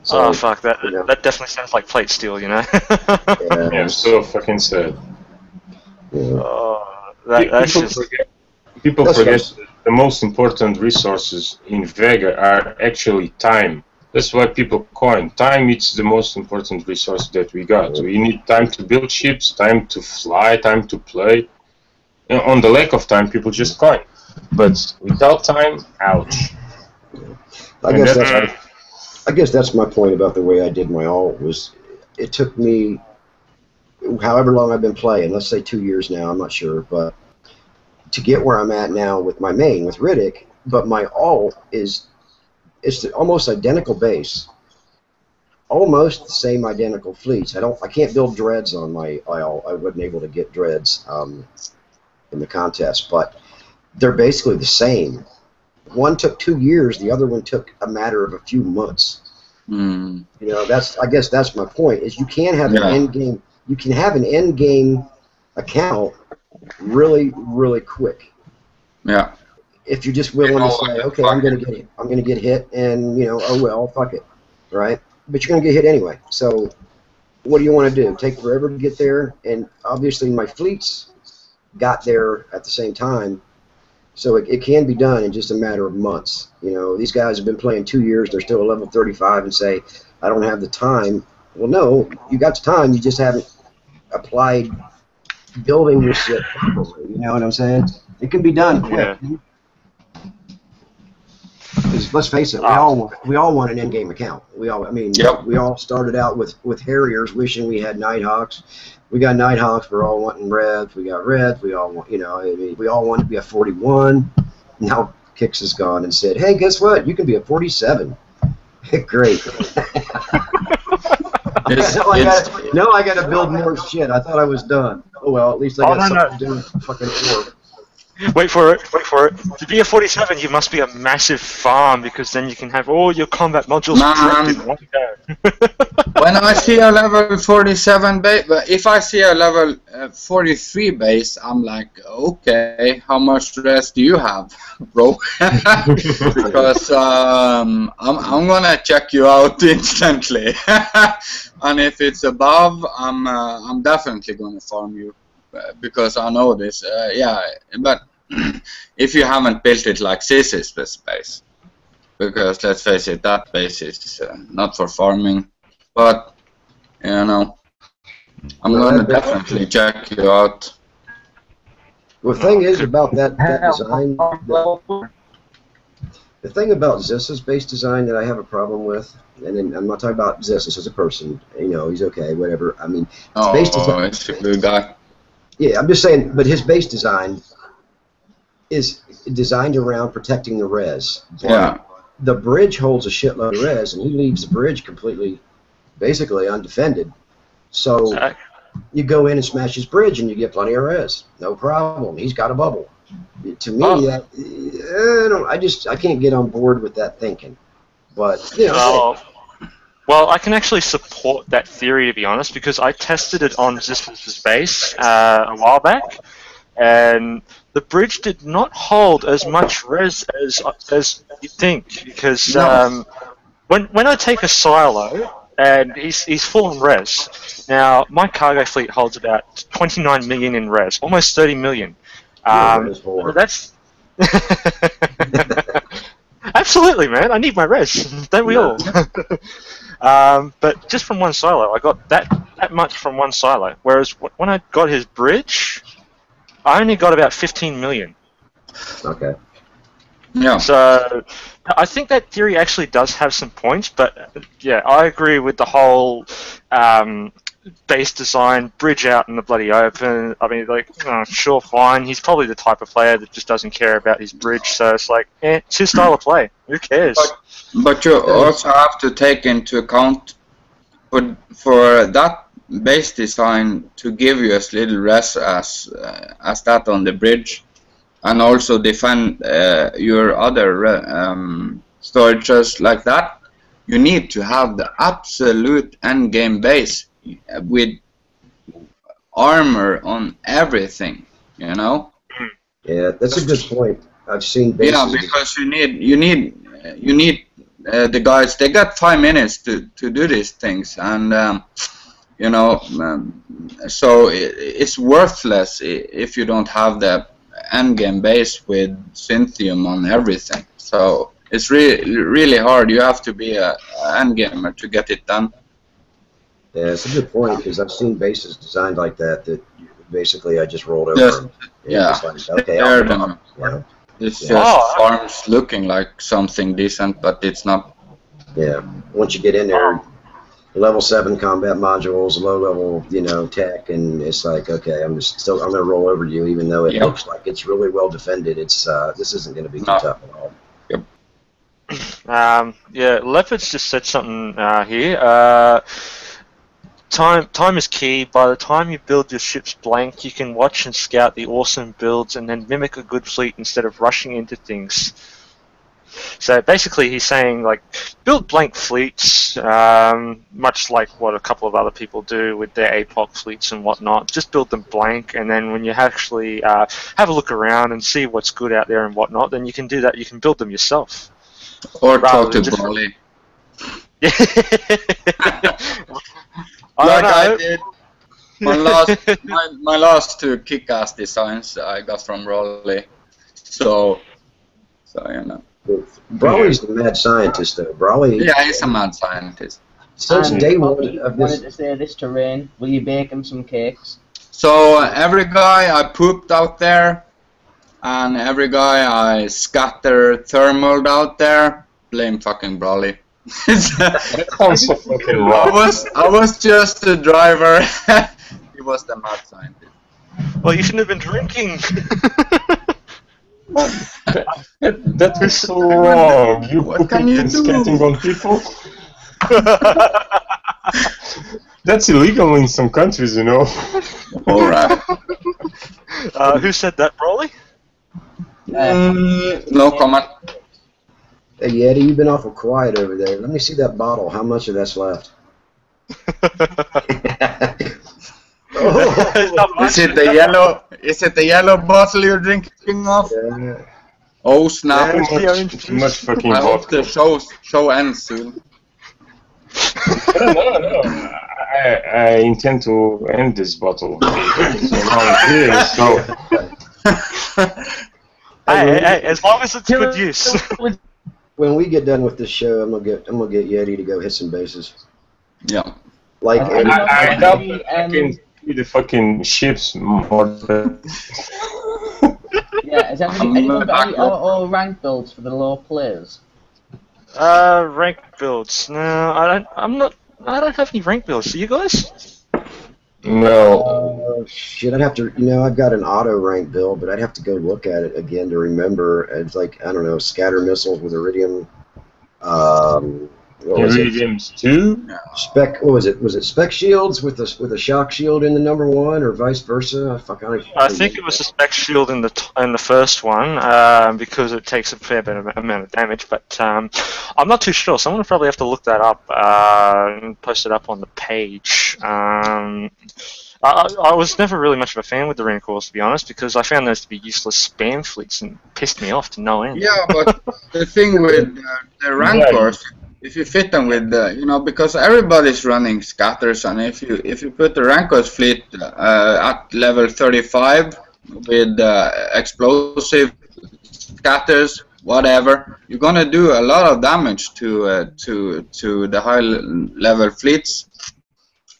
So, oh, fuck, that definitely sounds like plate steel, Yeah, I'm so fucking sad. Yeah. People forget that the most important resources in Vega are actually time. That's why people coin. Time is the most important resource that we got. We need time to build ships, time to fly, time to play. On the lack of time, people just coin. But without time, ouch. I guess that's my point about the way I did my alt was it took me however long I've been playing, let's say 2 years now, I'm not sure, but to get where I'm at now with my main, with Riddick, but my alt it's the almost identical base, almost the same identical fleets. I can't build dreads on my alt. I wasn't able to get dreads in the contest, but they're basically the same. One took 2 years, the other one took a matter of a few months. I guess that's my point. Is you can have an end game. You can have an end game account really, really quick. Yeah. If you're just willing to say, okay, I'm gonna get hit, and oh well, fuck it, right? But you're gonna get hit anyway. So, what do you want to do? Take forever to get there, and obviously my fleets got there at the same time, so it can be done in just a matter of months. These guys have been playing 2 years; they're still a level 35, and say, I don't have the time. Well, no, you got the time. You just haven't applied building your shit properly. You know what I'm saying? It can be done quick. Yeah. Because let's face it, we all want an end-game account. We all started out with Harriers, wishing we had Nighthawks. We got Nighthawks. We're all wanting Revs. We got Revs. We all want, we all want to be a 41. Now Kix is gone and said, "Hey, guess what? You can be a 47." Great. Now I got to build more shit. I thought I was done. Oh well, at least I got something to do with fucking 4. Wait for it, wait for it. To be a 47, you must be a massive farm, because then you can have all your combat modules prepped in one go. When I see a level 47 base, if I see a level 43 base, I'm like, okay, how much rest do you have, bro? Because I'm gonna check you out instantly. And if it's above, I'm definitely gonna farm you. Because I know this, yeah, but if you haven't built it like this is this base, because let's face it, that base is not for farming, but you know, I'm gonna definitely check you out. Well, the thing is about that design, the thing about Zissa's base design that I have a problem with, and then I'm not talking about Zissus as a person, you know, he's okay, whatever, I mean, his base design, it's a good guy. Yeah, I'm just saying, but his base design is designed around protecting the res. Yeah. The bridge holds a shitload of res, and he leaves the bridge completely, basically undefended. So you go in and smash his bridge, and you get plenty of res. No problem. He's got a bubble. To me, I can't get on board with that thinking. But you know. Well, I can actually support that theory, to be honest, because I tested it on Zissus' base a while back, and the bridge did not hold as much res as you think, because when I take a silo, and he's full on res, now my cargo fleet holds about 29 million in res, almost 30 million. That's... Absolutely, man, I need my res, don't we all? But just from one silo, I got that much from one silo. Whereas when I got his bridge, I only got about 15 million. Okay. Yeah. So I think that theory actually does have some points, but yeah, I agree with the whole base design, bridge out in the bloody open. I mean, like, sure, fine. He's probably the type of player that just doesn't care about his bridge, so it's like, it's his style of play. Who cares? But you also have to take into account for that base design to give you as little rest as that on the bridge, and also defend your other storages like that. You need to have the absolute end game base with armor on everything, you know. Yeah, that's a good point. I've seen bases. Yeah, because you need the guys. They got 5 minutes to do these things, and you know, so it's worthless if you don't have the end game base with Synthium on everything. So it's really hard. You have to be an end gamer to get it done. Yeah, it's a good point, because I've seen bases designed like that basically I just rolled over them. Yeah. Just like, okay, I'll it's just farms looking like something decent, but it's not. Yeah. Once you get in there, level 7 combat modules, low level, you know, tech, and it's like, okay, I'm gonna roll over you, even though it looks like it's really well defended. It's this isn't gonna be too tough at all. Yep. Yeah, Leopard's just said something here. Time is key. By the time you build your ships blank, you can watch and scout the awesome builds and then mimic a good fleet instead of rushing into things. So basically he's saying, like, build blank fleets, much like what a couple of other people do with their APOC fleets and whatnot. Just build them blank, and then when you actually have a look around and see what's good out there and whatnot, then you can do that. You can build them yourself. Or talk to Brolly. I did. My last 2 kick-ass designs I got from Rolly. So you know. Brawley's the mad scientist, though. Brawley. Yeah, he's a mad scientist. Since day one of this. Wanted to say this to Rain. Will you bake him some cakes? So every guy I pooped out there, and every guy I scattered thermal out there, blame fucking Brawley. I was just the driver. He was the mad scientist. Well, you shouldn't have been drinking. That is so wrong. You pooping and scatting on people? That's illegal in some countries, you know. Alright. Who said that, Broly? No comment. Hey Yeti, you've been awful quiet over there. Let me see that bottle. How much of that's left? Oh. Is it the yellow? Is it the yellow bottle you're drinking of? Yeah. Oh snap! Too much fucking I hope vodka. the show ends soon. No. I intend to end this bottle. It's around here, so Hey, as long as it's good use. When we get done with this show, I'm gonna get Yeti to go hit some bases. Yeah. Like I doubt that I can see the fucking ships more than... Yeah, is anyone got any auto rank builds for the low players? Rank builds. No, I don't have any rank builds. Do you guys? No. Shit, I'd have to. I've got an auto rank build, but I'd have to go look at it again to remember. It's like I don't know, scatter missiles with iridium. What was it? Iridium's 2? Spec. What was it? Was it spec shields with a shock shield in the number 1, or vice versa? I think it was a spec shield in the first one because it takes a fair bit of amount of damage. But I'm not too sure. Someone will probably have to look that up and post it up on the page. I was never really much of a fan with the Rancors, to be honest, because I found those to be useless spam fleets and pissed me off to no end. Yeah, but the thing with the Rancors, if you fit them with because everybody's running scatters, and if you put the Rancors fleet at level 35 with explosive scatters, whatever, you're gonna do a lot of damage to the high level fleets,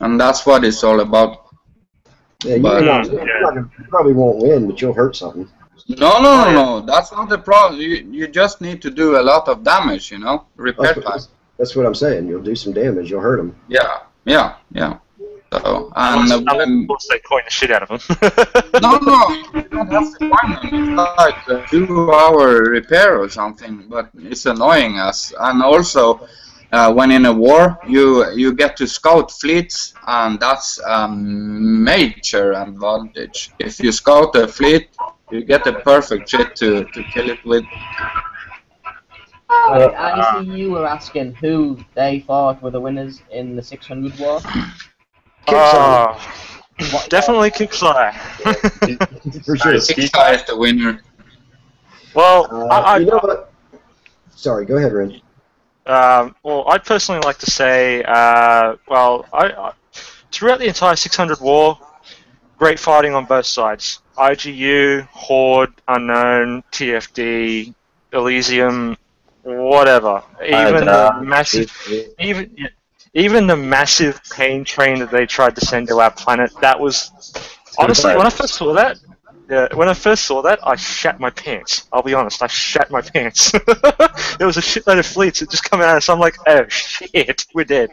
and that's what it's all about. Yeah, you probably won't win, but you'll hurt something. No, that's not the problem. You just need to do a lot of damage, repair time. That's what I'm saying. You'll do some damage. You'll hurt them. Yeah. So, of course, they coin the shit out of them. No, you don't have to find them. It's like a 2-hour repair or something, but it's annoying us. And also, when in a war, you get to scout fleets, and that's a major advantage. If you scout a fleet, you get the perfect shit to kill it with. I see you were asking who they thought were the winners in the 600 war. Definitely Kixeye. For sure. Kixeye is the winner. Well, you know what? Sorry, go ahead, Ren. Well, I'd personally like to say, throughout the entire 600 war, great fighting on both sides. IGU, Horde, Unknown, TFD, Elysium, whatever. Even the massive pain train that they tried to send to our planet. That was honestly, when I first saw that, I shat my pants. I'll be honest, I shat my pants. There was a shitload of fleets that just come out, so I'm like, oh shit, we're dead.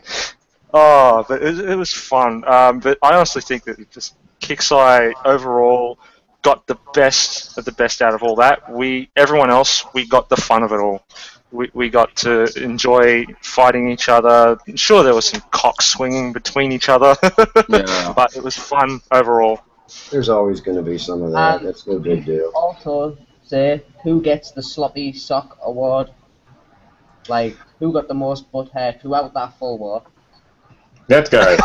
Oh, but it was fun. But I honestly think that just Kixeye overall got the best of the best out of all that. Everyone else, we got the fun of it all. We got to enjoy fighting each other. Sure, there was some cock swinging between each other, but it was fun overall. There's always going to be some of that. That's no big deal. Also, say who gets the sloppy sock award? Like, who got the most butt hair throughout that full war? That guy.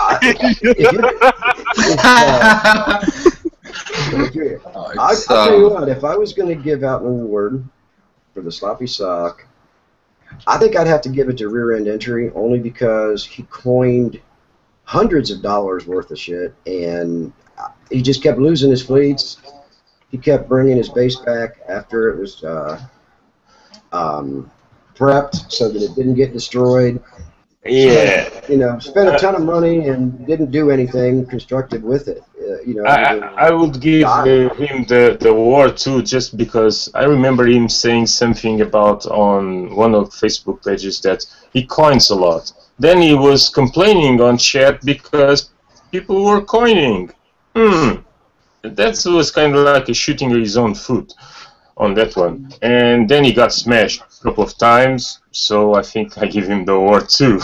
I'll tell you what, if I was going to give out an award for the sloppy sock, I think I'd have to give it to Rear End Entry, only because he coined hundreds of dollars worth of shit, and he just kept losing his fleets. He kept bringing his base back after it was prepped so that it didn't get destroyed. Yeah. Spent a ton of money and didn't do anything constructive with it. I would give him the award too, just because I remember him saying something about on one of Facebook pages that he coins a lot. Then he was complaining on chat because people were coining. That was kind of like a shooting his own foot on that one. And then he got smashed a couple of times, so I think I give him the award too.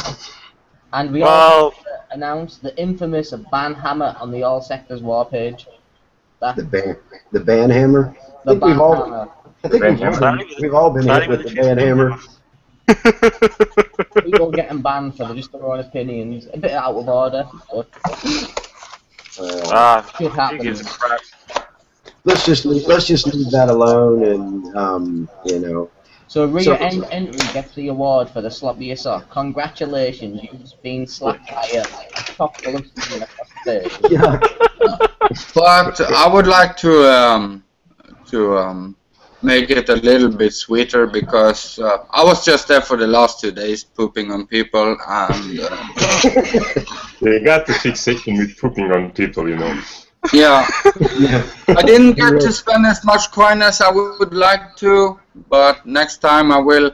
And we also announced the infamous ban hammer on the All Sectors War page. The ban hammer? The ban hammer. I think we've all been hit with the bad hammer. People getting banned for just their own opinions. A bit out of order, but shit who happens. gives a crap? Let's just leave that alone, and you know. So Ria Entry gets the award for the sloppiest sock. Congratulations, you've just been slapped by a top full of steam across the stage. Yeah. But I would like to make it a little bit sweeter because I was just there for the last 2 days pooping on people, and They got the fixation with pooping on people, you know. yeah, I didn't get to spend as much coin as I would like to, but next time I will.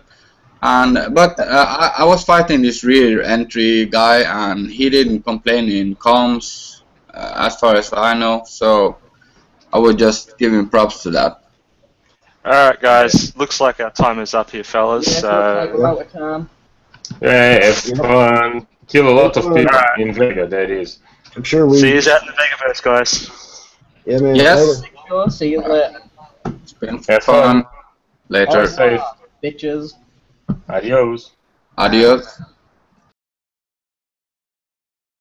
And I was fighting this rear entry guy, and he didn't complain in comms, as far as I know. So I would just give him props to that. Alright guys, looks like our time is up here, fellas. Yes, looks like we're out of time. Yeah, have fun. Kill a lot of people in Vega, that is. I'm sure we. See you out in the Vegaverse, guys. Yeah, man. Yes. later. See you later. It's been Have fun. fun. Later. Safe. Bitches. Adios. Adios.